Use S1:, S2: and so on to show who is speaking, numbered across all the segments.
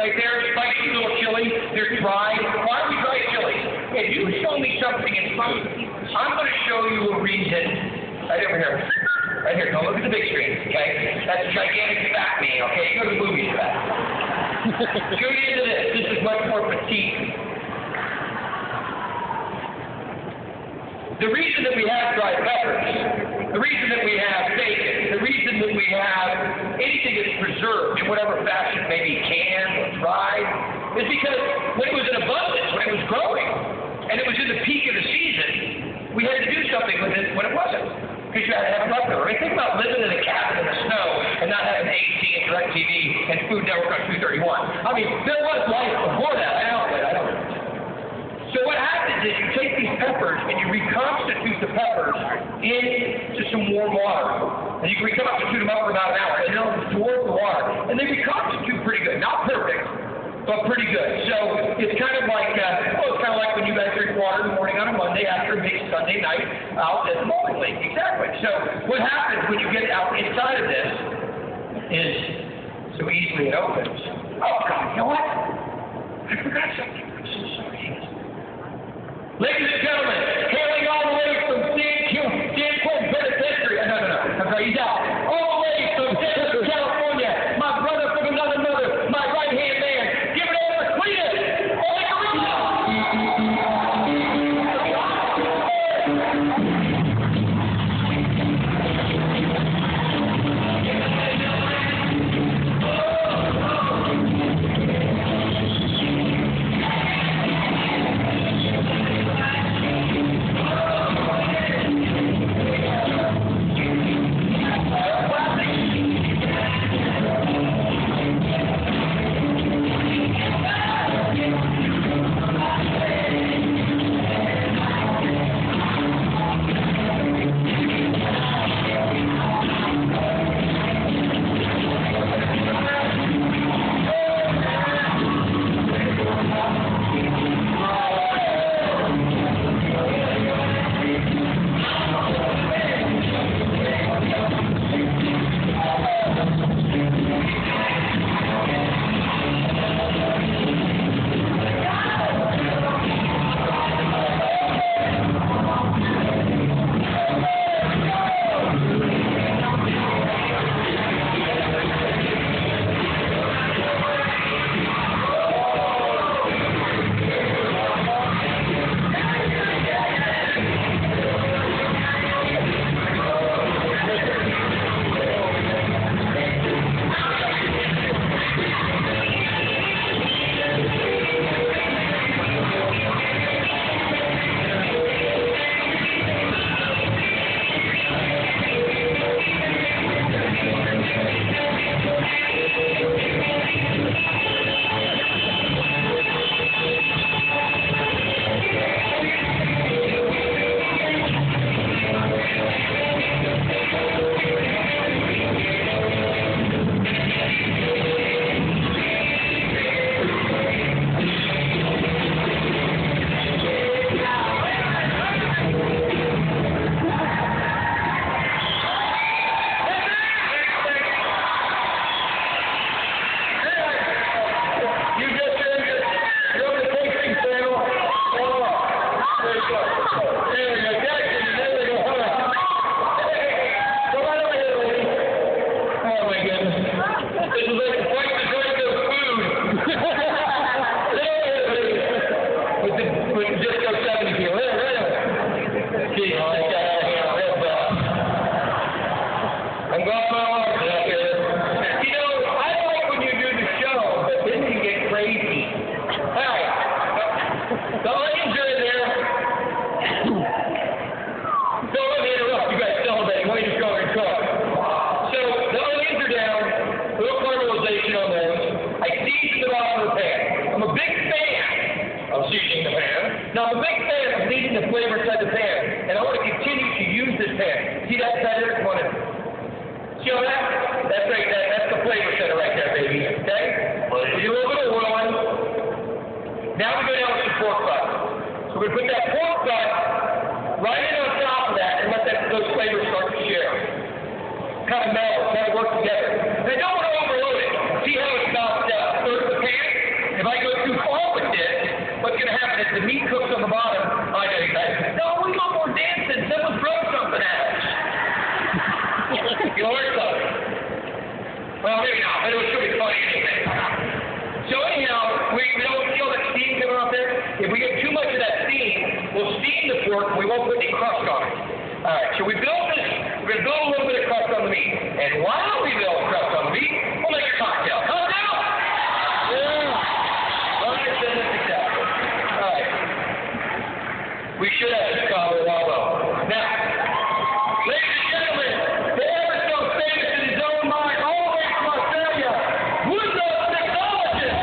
S1: right there, spicy little chili. They're dried. Why are we dry chili? If you show me something in food, I'm going to show you a reason. Right over here. Right here. Don't look at the big screen, okay? That's gigantic fat me, okay? You go to the movies for that. Tune into this. This is much more petite. The reason that we have dried peppers, the reason that we have bacon, the reason that we have anything that's preserved in whatever fashion, maybe canned or dried, is because when it was in abundance, when it was growing, and it was in the peak of the season, we had to do something with it when it wasn't. Because you had to have it leftover. I mean, think about living in a cabin in the snow and not having AT and DirecTV and Food Network on 231. I mean, there was life before that. I know. So what happens is you take these peppers and you reconstitute the peppers into some warm water. And you can reconstitute them up for about an hour, and they'll absorb the water. And they reconstitute pretty good. Not perfect, but pretty good. So it's kind of like, when you guys drink water in the morning on a Monday after a big Sunday night out at the bowling league. Exactly. So what happens when you get out inside of this is so easily it opens. Oh, God, you know what? I forgot something. I'm so sorry. Ladies and gentlemen, hailing all the way from San Quentin Penitentiary. No. I'm sorry, he's out. All the way from San Quentin, California. My brother from another mother, my right-hand man. Give it over to Cletus. Now, I'm a big fan of leaving the flavor inside the pan, and I want to continue to use this pan. See that side there? Come on in. See all that? That's right. That's the flavor center right there, baby. Okay? We do a little bit of oil in. Now we go down with the pork butt. So we're going to put that pork butt right in on top of that and let those flavors start to share. Kind of meld, kind of work together. And I don't want to overload it. See how it's about a third of the pan? Well, maybe not, but it was going to be funny anyway. So anyhow, we don't feel that steam coming off there. If we get too much of that steam, we'll steam the pork and we won't put any crust on it. All right, so we build this, we're going to build a little bit of crust on the meat. And while we build crust on the meat, we'll make a cocktail. Cocktail? Yeah. All right, then that's exactly. All right. We should have this cover while though. Now, ladies and gentlemen, the ever so famous in his own mind, all the way from Australia, who's the technologist?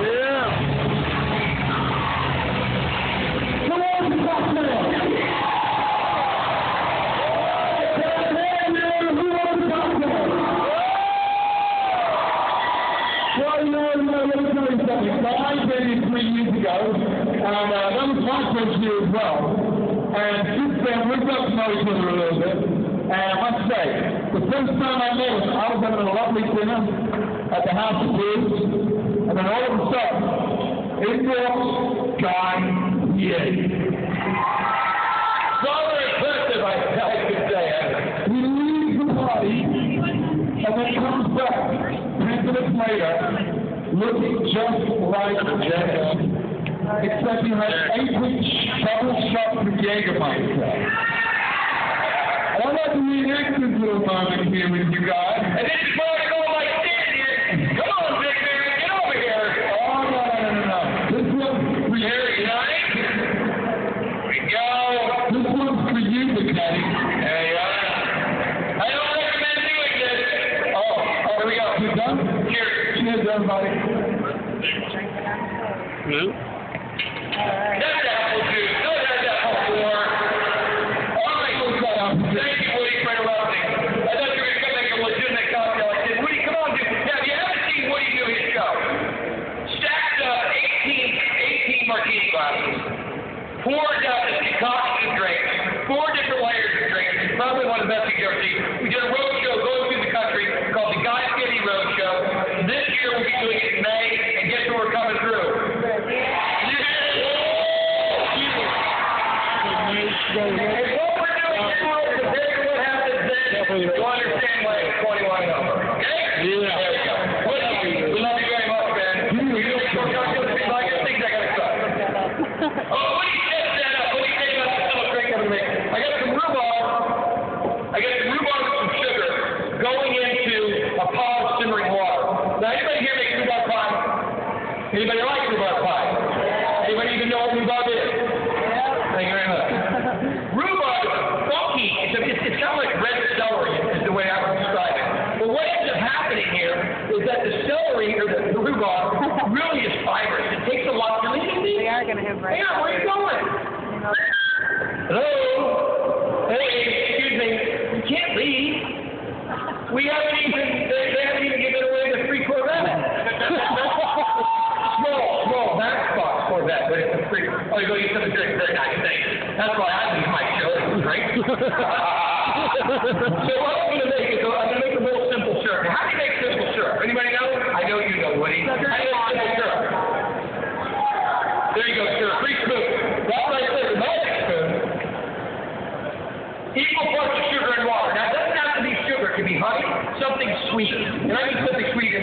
S1: Yeah. Come on, cocktail. I dated 3 years ago, and that was my first year as well. And since then, we've got to know each other a little bit. And I must say, the first time I met him, I was having a lovely dinner at the House of Blues, and then all of a sudden, in walks Guy Fieri. Rather impressive, I could say. He leaves the party, and then comes back 10 minutes later, looking just like Jess, except he has 8-inch double-shot Jägermeister. I'd like to reenact this little moment here with you guys. And this is where I go like this here. Come on, Big Man, get over here. Oh, no. This one's for you. Here we go. This one's for you, McKenny. There you are. I don't recommend doing this. Oh, here we go. You done? Cheers. Cheers, everybody. That's apple juice. No, that's apple core. All right. Thank you, Woody, for interrupting. I thought you were going to come make a legitimate cocktail. I said, Woody, come on, dude. Now, if you haven't seen Woody do his show, stacked up 18 martini glasses, poured out this concoction of drinks, 4 different layers of drinks. It's probably one of the best you've ever seen. We did a road show going through the country called the Guy Fieri Road Show. This year we'll be doing it in May, and guess who we're coming through? And what we're doing now is compared to what happens then, you'll understand why it's 21 and over. Okay? Yeah. There we go. We love you very much, man. You don't short cocktails if you like it. Things I gotta cut. Oh, what do you set that up? What do you think about the summer drink I'm gonna make? I got some rhubarb with some sugar going into a pot of simmering water. Now, anybody here make rhubarb pie? Anybody like rhubarb pie? Anybody even know what rhubarb is? Thank you very much. Rhubarb is funky. It's kind of like red celery is the way I would describe it. But what ends up happening here is that the celery, or the rhubarb, really is fibrous. It takes a lot to leave.
S2: We are going to have breakfast.
S1: Yeah, where are you going? Hello? Hey, excuse me. You can't leave. They haven't even given away the free Corvette. Small Matchbox Corvette, but it's a free. Oh, you go get something to drink. Very nice, thanks. That's why I leave my show to drink. So what I'm going to make is I'm going to make a little simple syrup. How do you make simple syrup? Anybody know? I know you know, Woody. How do you make simple syrup? There you go, sir. Free spoon. That's right there, the magic spoon. Equal parts of sugar and water. Now, it doesn't have to be sugar. It can be honey, something sweet. And I mean something sweet in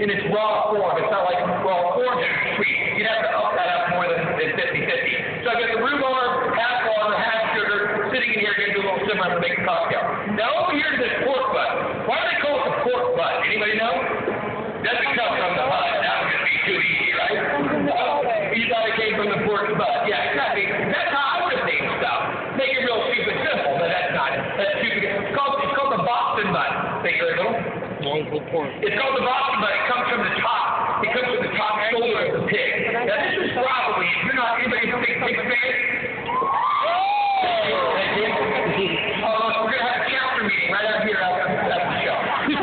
S1: its raw form. It's not like raw form is sweet. You'd have to up that up more than 50-50. So I got the rhubarb, half water, half sugar, sitting in here, going to do a little simmer to make a cocktail. Now, over here to this pork butt. Why do they call it the pork butt? Anybody know? Doesn't come from the butt. That would just be too easy, right? You thought it came from the pork butt. Yeah, exactly. That's how I would have named stuff. Make it real stupid simple, but that's not it. That's stupid. It's called the Boston butt. Think very little. It's called the Boston butt. It comes from the top. It comes from the top shoulder of the pig. Now this is probably, if you're not anybody who's a big pig fan. Thank you. We're gonna have a chapter meeting right out here after the show. I'm a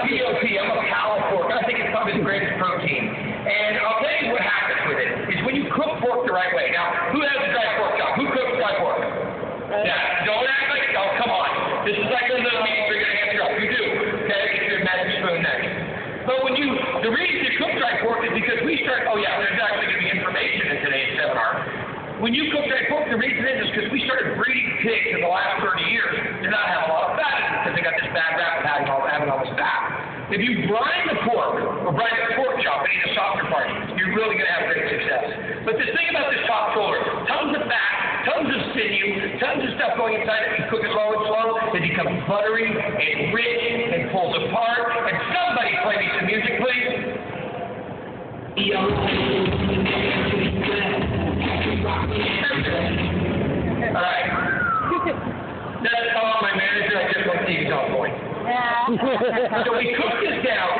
S1: POP. I'm a cow pork. I think it's probably the greatest protein. And I'll tell you what happens with it is when you cook pork the right way. Now, who has a dry pork chop? Who cooks dry pork? Yeah, don't act like, oh, come on. This is like a little meeting we're going to answer up. You do. Okay, get your magic spoon next. But the reason you cook dry pork is because we start, oh yeah, there's actually going to be information in today's seminar. When you cook dry pork, the reason is because we started breeding pigs in the last 30 years to not have having all this fat. If you brine the pork, or brine the pork chop and eat a softer part, you're really going to have great success. But the thing about this top shoulder, tons of fat, tons of sinew, tons of stuff going inside it. You cook it low and slow, it becomes buttery and rich and pulls apart. And somebody play me some music, please. All right. That's all my manager. I just want to see he's on point. So we cook this down,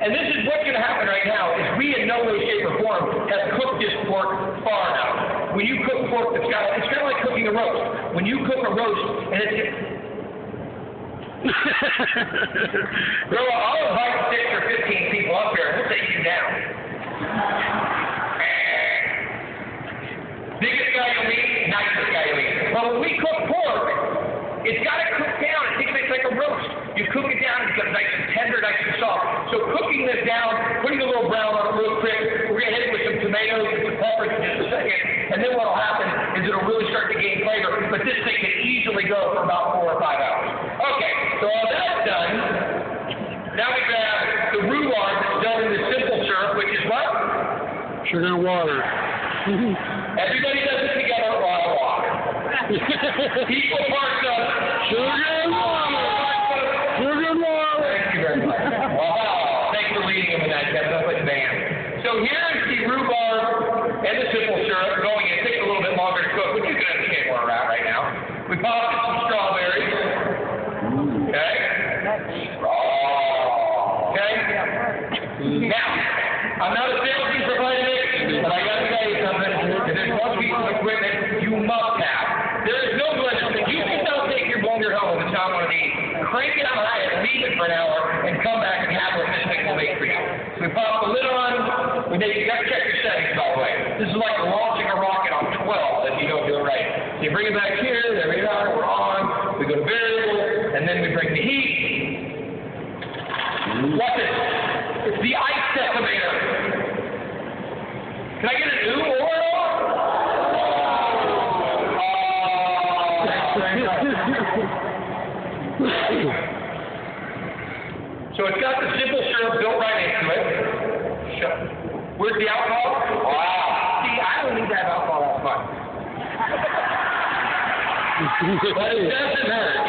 S1: and this is what's going to happen right now, is we in no way, shape, or form have cooked this pork far enough. When you cook pork, it's kind of like cooking a roast. When you cook a roast, and Girl, I'll invite 6 or 15 people up here, and we'll take you down. Biggest guy you'll meet, nicest guy you'll meet. But when we cook pork, it's got to cook down. It takes like a roast. You cook it down, it becomes nice and tender, nice and soft. So cooking this down, putting a little brown on it real quick, we're going to hit it with some tomatoes and some peppers in just a second. And then what will happen is it'll really start to gain flavor. But this thing can easily go for about 4 or 5 hours. Okay, so all that's done. Now we grab the rhubarb that's done in the simple syrup, which is what?
S2: Sugar and water.
S1: Everybody does it together while I walk. Equal parts of
S2: Sugar and water. Sugar and water.
S1: Thank you very much. Wow. Thanks for leading him tonight, Kevin. That's like a band. So here's the rhubarb and the simple syrup going in. It takes a little bit longer to cook, but you can understand where we're at right now. We popped in some strawberries. Okay? Okay? Now, I'm not a salesman for Vitamix, but I got to tell you something. If there's one piece of equipment you must have, there is no blender. You can now take your blender home and chop one of these, crank it on high and leave it for an hour, and come back and have what this thing will make for you. So we pop the lid on. You got to check your settings, by the way. This is like launching a rocket on 12 if you don't do it right. So you bring it back here. There we are. We're on. We go to variable, and then we bring the heat. Watch this. It's the ice decimator. Can I get an ooh or an or? So it's got the simple syrup built right into it. Where's the alcohol? Wow. See, I don't need to have alcohol that much. But it doesn't hurt.